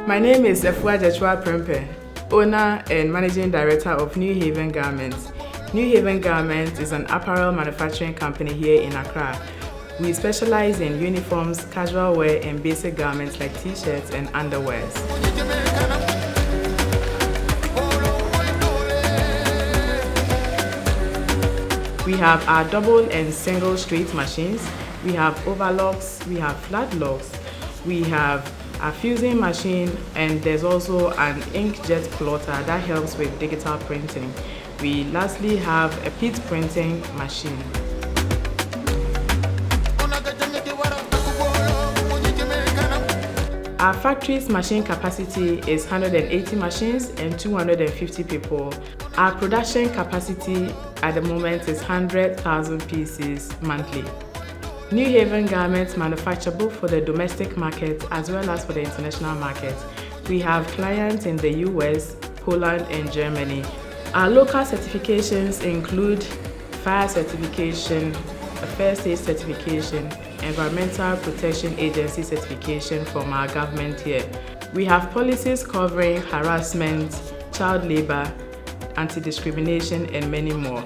My name is Efua Jechua Prempe, owner and managing director of New Havenn Garments. New Havenn Garments is an apparel manufacturing company here in Accra. We specialize in uniforms, casual wear, and basic garments like t-shirts and underwears. We have our double and single straight machines. We have overlocks, we have flat locks, we have a fusing machine, and there's also an inkjet plotter that helps with digital printing. We lastly have a pit printing machine. Our factory's machine capacity is 180 machines and 250 people. Our production capacity at the moment is 100,000 pieces monthly. New Havenn Garments manufacture both for the domestic market as well as for the international market. We have clients in the US, Poland, and Germany. Our local certifications include fire certification, a first aid certification, Environmental Protection Agency certification from our government here. We have policies covering harassment, child labor, anti-discrimination, and many more.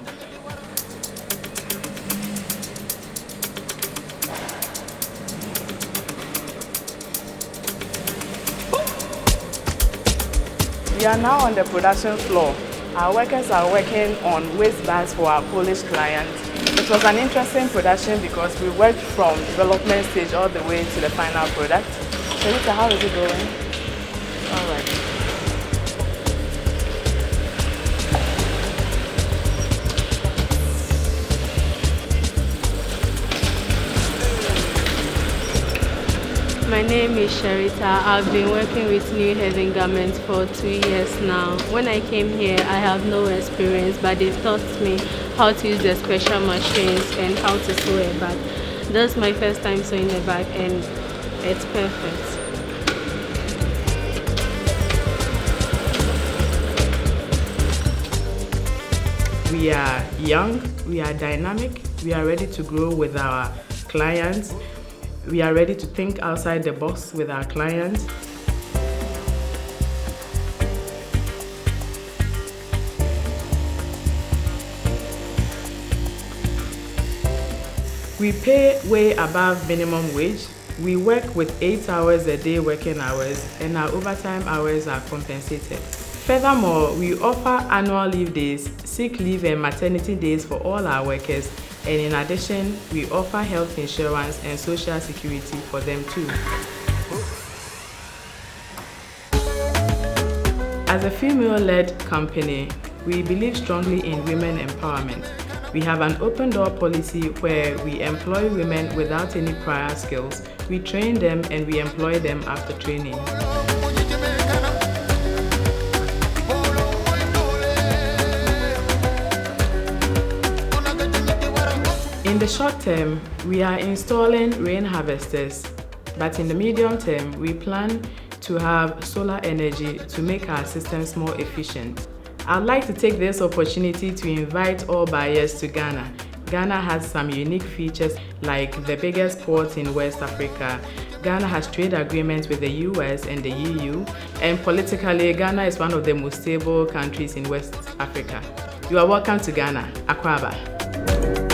We are now on the production floor. Our workers are working on waist bags for our Polish clients. It was an interesting production because we worked from development stage all the way to the final product. So Rita, how is it going? All right. My name is Sharita. I've been working with New Havenn Garments for 2 years now. When I came here, I have no experience, but they've taught me how to use the special machines and how to sew a bag. That's my first time sewing a bag, and it's perfect. We are young, we are dynamic, we are ready to grow with our clients. We are ready to think outside the box with our clients. We pay way above minimum wage. We work with 8 hours a day working hours, and our overtime hours are compensated. Furthermore, we offer annual leave days, sick leave, and maternity days for all our workers. And in addition, we offer health insurance and social security for them too. As a female-led company, we believe strongly in women empowerment. We have an open door policy where we employ women without any prior skills. We train them and we employ them after training. In the short term, we are installing rain harvesters, but in the medium term, we plan to have solar energy to make our systems more efficient. I'd like to take this opportunity to invite all buyers to Ghana. Ghana has some unique features like the biggest port in West Africa. Ghana has trade agreements with the US and the EU, and politically, Ghana is one of the most stable countries in West Africa. You are welcome to Ghana, Akwaba.